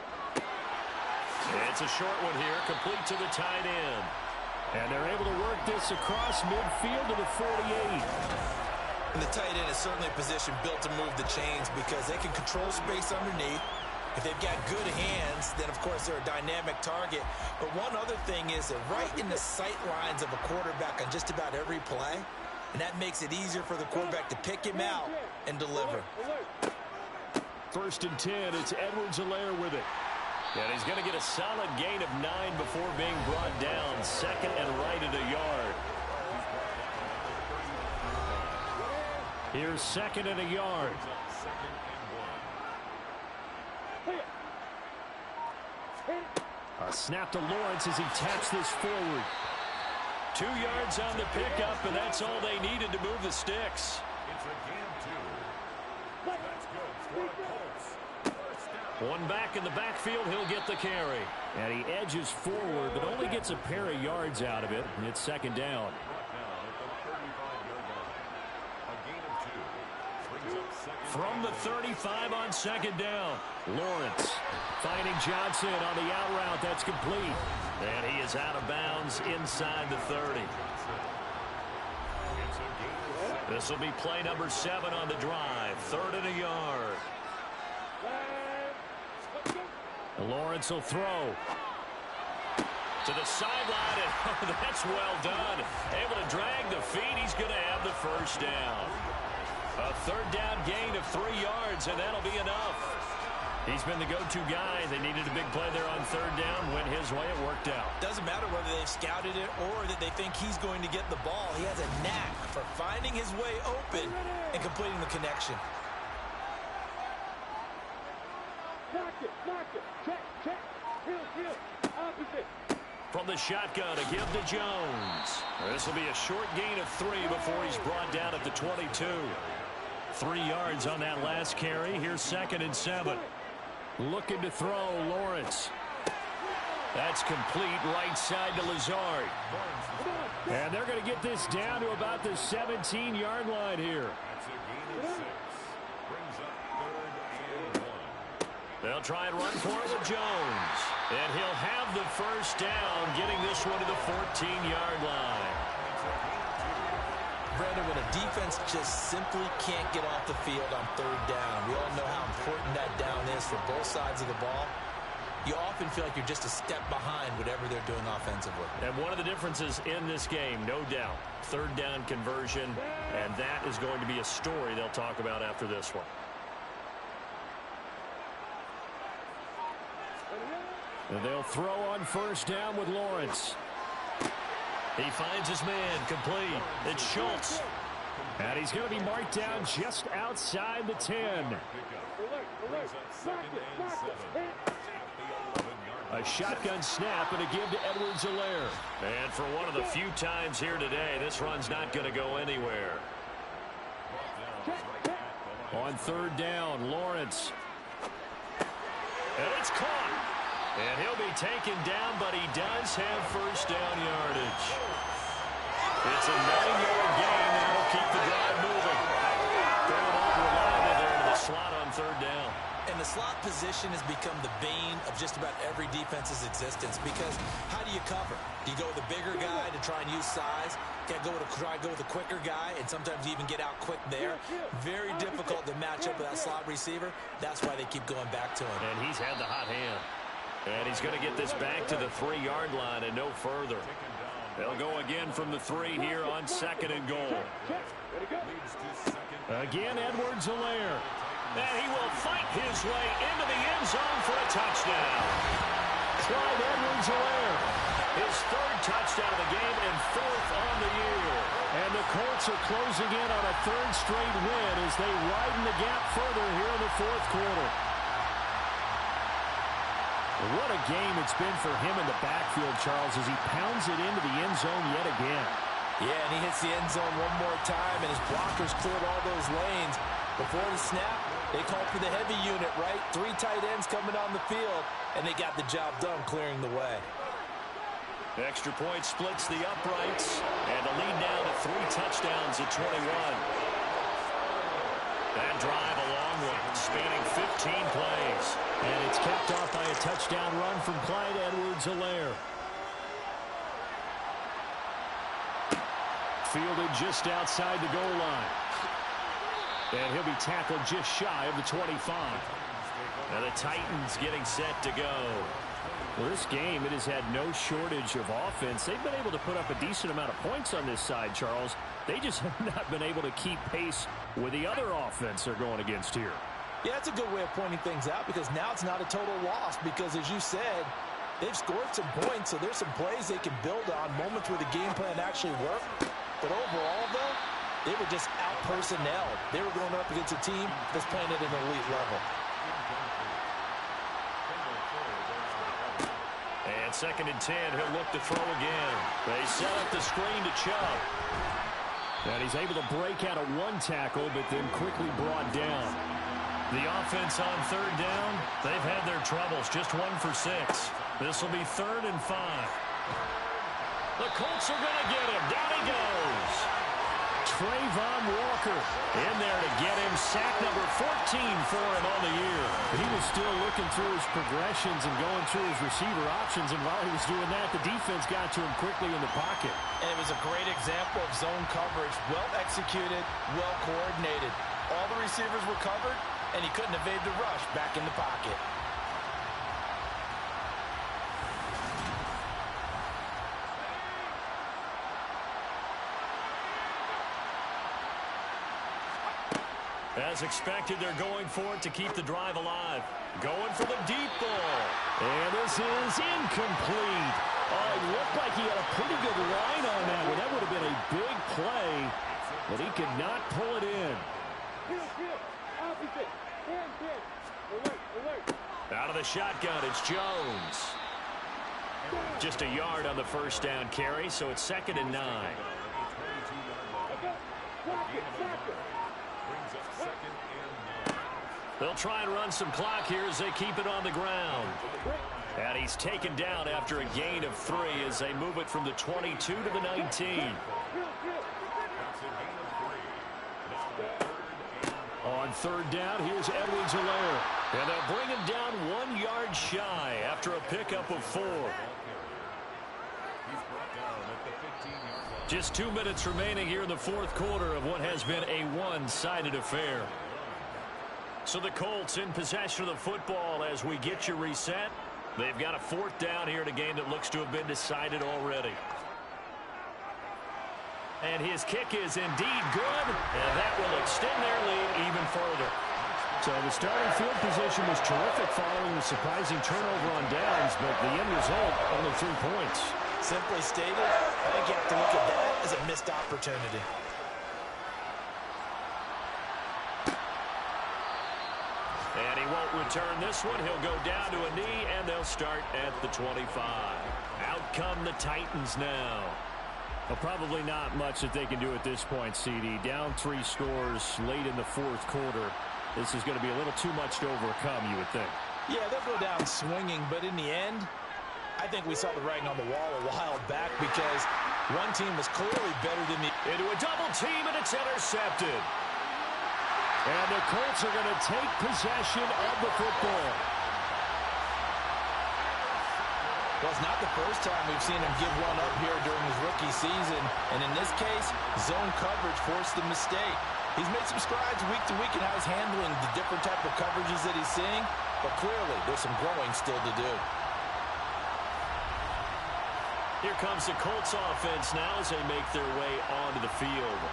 It's a short one here, complete to the tight end. And they're able to work this across midfield to the 48. And the tight end is certainly a position built to move the chains because they can control space underneath. If they've got good hands, then, of course, they're a dynamic target. But one other thing is that right in the sight lines of a quarterback on just about every play, and that makes it easier for the quarterback to pick him out and deliver. 1st and 10, it's Edwards-Helaire with it. And he's going to get a solid gain of 9 before being brought down. 2nd and right at a yard. Here's 2nd and a yard. A snap to Lawrence as he taps this forward. 2 yards on the pickup, and that's all they needed to move the sticks. It's a gain of 2. That's good for the Colts. First down. One back in the backfield, he'll get the carry. And he edges forward, but only gets a pair of yards out of it. And it's 2nd down. From the 35 on 2nd down. Lawrence finding Johnson on the out route. That's complete. And he is out of bounds inside the 30. This will be play number 7 on the drive. 3rd and a yard. Lawrence will throw. To the sideline, and that's well done. Able to drag the feet. He's going to have the first down. A 3rd down gain of 3 yards, and that'll be enough. He's been the go-to guy. They needed a big play there on 3rd down. Went his way. It worked out. Doesn't matter whether they've scouted it or that they think he's going to get the ball. He has a knack for finding his way open and completing the connection. Knock it, check, heel, opposite. From the shotgun, a give to Jones. This will be a short gain of 3 before he's brought down at the 22. 3 yards on that last carry. Here's 2nd and 7. Looking to throw, Lawrence. That's complete, right side to Lazard. And they're going to get this down to about the 17-yard line here. That's a gain of 6. Brings up 3rd and 1. They'll try and run for it with Jones. And he'll have the first down, getting this one to the 14-yard line. Brandon, when a defense just simply can't get off the field on 3rd down, we all know how important that down is for both sides of the ball. You often feel like you're just a step behind whatever they're doing offensively. And one of the differences in this game, no doubt, 3rd down conversion, and that is going to be a story they'll talk about after this one. And they'll throw on 1st down with Lawrence. He finds his man, complete. It's Schultz. And he's going to be marked down just outside the 10. A shotgun snap and a give to Edwards-Helaire. And for one of the few times here today, this run's not going to go anywhere. On 3rd down, Lawrence. And it's caught. And he'll be taken down, but he does have first down yardage. It's a 9-yard gain. That'll keep the drive moving. Throwing over reliable there to the slot on 3rd down. And the slot position has become the bane of just about every defense's existence, because how do you cover? Do you go with a bigger guy to try and use size? Try to go with a quicker guy, and sometimes you even get out quick there. Very difficult to match up with that slot receiver. That's why they keep going back to him. And he's had the hot hand. And he's going to get this back to the 3-yard line and no further. They'll go again from the 3 here on 2nd and goal. Again, Edwards-Helaire. And he will fight his way into the end zone for a touchdown. Clyde Edwards-Helaire. His 3rd touchdown of the game and 4th on the year. And the Colts are closing in on a 3rd straight win as they widen the gap further here in the 4th quarter. What a game it's been for him in the backfield, Charles, as he pounds it into the end zone yet again. Yeah, and he hits the end zone one more time, and his blockers cleared all those lanes. Before the snap, they called for the heavy unit, right? 3 tight ends coming on the field, and they got the job done clearing the way. The extra point splits the uprights, and the lead now to 3 touchdowns at 21. That drive a long one, spanning 15 plays. And it's capped off by a touchdown run from Clyde Edwards-Helaire. Fielded just outside the goal line. And he'll be tackled just shy of the 25. Now the Titans getting set to go. Well, this game, it has had no shortage of offense. They've been able to put up a decent amount of points on this side, Charles. they just have not been able to keep pace with the other offense they're going against here. Yeah, that's a good way of pointing things out because now it's not a total loss because, as you said, they've scored some points, so there's some plays they can build on, moments where the game plan actually worked. But overall, though, they were just out-personnelled. They were going up against a team that's playing at an elite level. And 2nd and 10, he'll look to throw again. They set up the screen to Chubb. And he's able to break out of one tackle, but then quickly brought down. The offense on 3rd down, they've had their troubles, just 1 for 6. This will be 3rd and 5. The Colts are going to get him. Down he goes. Trayvon Walker in there to get him. Sack number 14 for him on the year. He was still looking through his progressions and going through his receiver options, and while he was doing that, the defense got to him quickly in the pocket. And it was a great example of zone coverage. Well executed, well coordinated. All the receivers were covered, and he couldn't evade the rush back in the pocket. As expected, they're going for it to keep the drive alive. Going for the deep ball. And this is incomplete. Oh, it looked like he had a pretty good line on that one. That would have been a big play, but he could not pull it in. Opposite. Hand pitch. Alert, alert. Out of the shotgun, it's Jones. Just a yard on the 1st down carry, so it's 2nd and 9. Block it, block it. Brings up 2nd and 9. They'll try and run some clock here as they keep it on the ground. And he's taken down after a gain of 3 as they move it from the 22 to the 19. That's a gain of 3. Now 3rd and 9. On 3rd down, here's Edwards-Helaire. And they'll bring him down 1 yard shy after a pickup of 4. He's brought down at the 15-yard line. Just 2 minutes remaining here in the 4th quarter of what has been a one-sided affair. So the Colts in possession of the football as we get you reset. They've got a 4th down here in a game that looks to have been decided already. And his kick is indeed good, and that will extend their lead even further. So the starting field position was terrific following the surprising turnover on downs, but the end result, only 3 points. Simply stated, I think you have to look at that as a missed opportunity. And he won't return this one. He'll go down to a knee, and they'll start at the 25. Out come the Titans now. Well, probably not much that they can do at this point, CD. Down 3 scores late in the 4th quarter. This is going to be a little too much to overcome, you would think. Yeah, they'll go down swinging, but in the end, I think we saw the writing on the wall a while back because one team was clearly better than the... Into a double team, and it's intercepted. And the Colts are going to take possession of the football. Well, it's not the first time we've seen him give one up here during his rookie season. And in this case, zone coverage forced the mistake. He's made some strides week to week in how he's handling the different type of coverages that he's seeing. But clearly, there's some growing still to do. Here comes the Colts offense now as they make their way onto the field.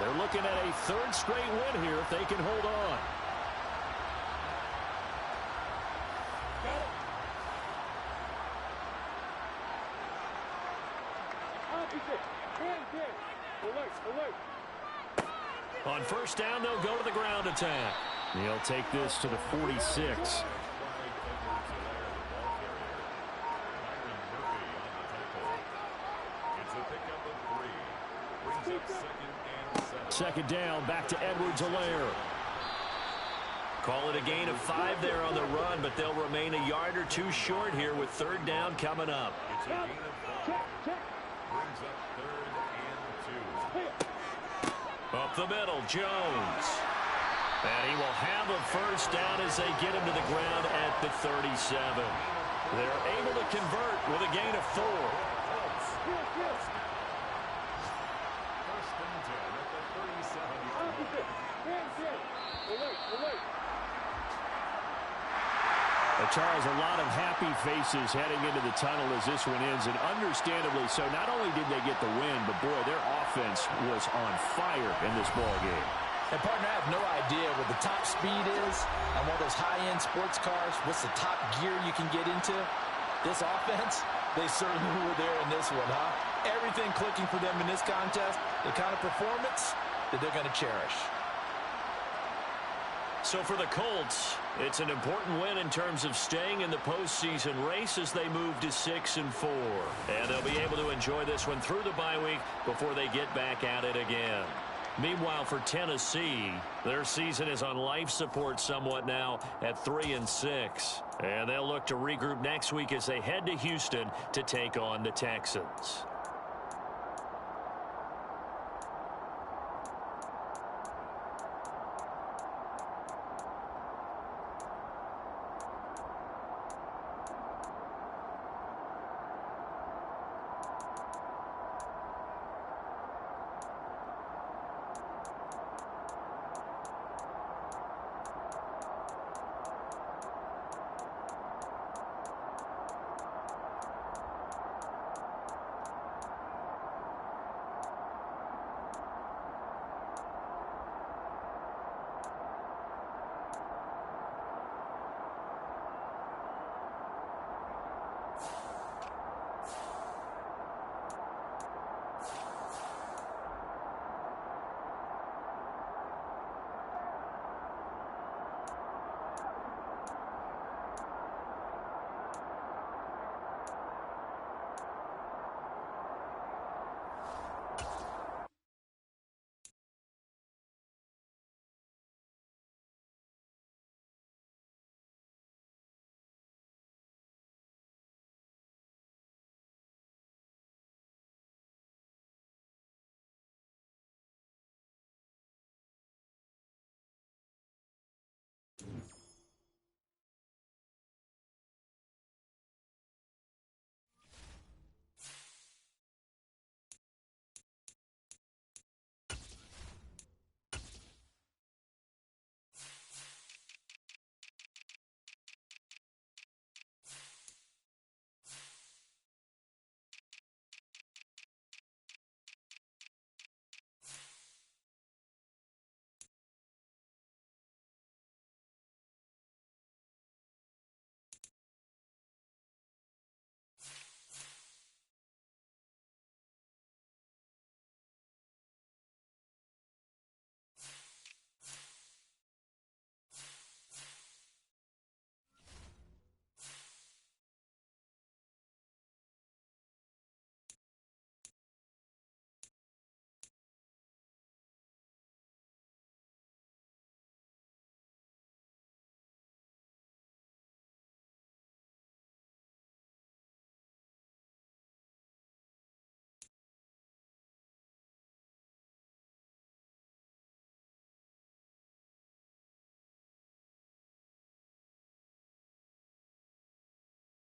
They're looking at a 3rd straight win here if they can hold on. Opposite. Hand pitch. Alert, alert. On 1st down, they'll go to the ground attack. He'll take this to the 46. Second down, back to Edwards-Helaire. Call it a gain of 5 there on the run, but they'll remain a yard or 2 short here with 3rd down coming up. It's a gain of 5. Brings up 3rd and 2. Up the middle, Jones. And he will have a 1st down as they get him to the ground at the 37. They're able to convert with a gain of 4. Charles, a lot of happy faces heading into the tunnel as this one ends, and understandably so. Not only did they get the win, but, boy, their offense was on fire in this ball game. And, partner, I have no idea what the top speed is on one of those high-end sports cars. What's the top gear you can get into? This offense, they certainly were there in this one, huh? Everything clicking for them in this contest, the kind of performance that they're going to cherish. So for the Colts, it's an important win in terms of staying in the postseason race as they move to 6-4. And they'll be able to enjoy this one through the bye week before they get back at it again. Meanwhile, for Tennessee, their season is on life support somewhat now at 3-6. And they'll look to regroup next week as they head to Houston to take on the Texans.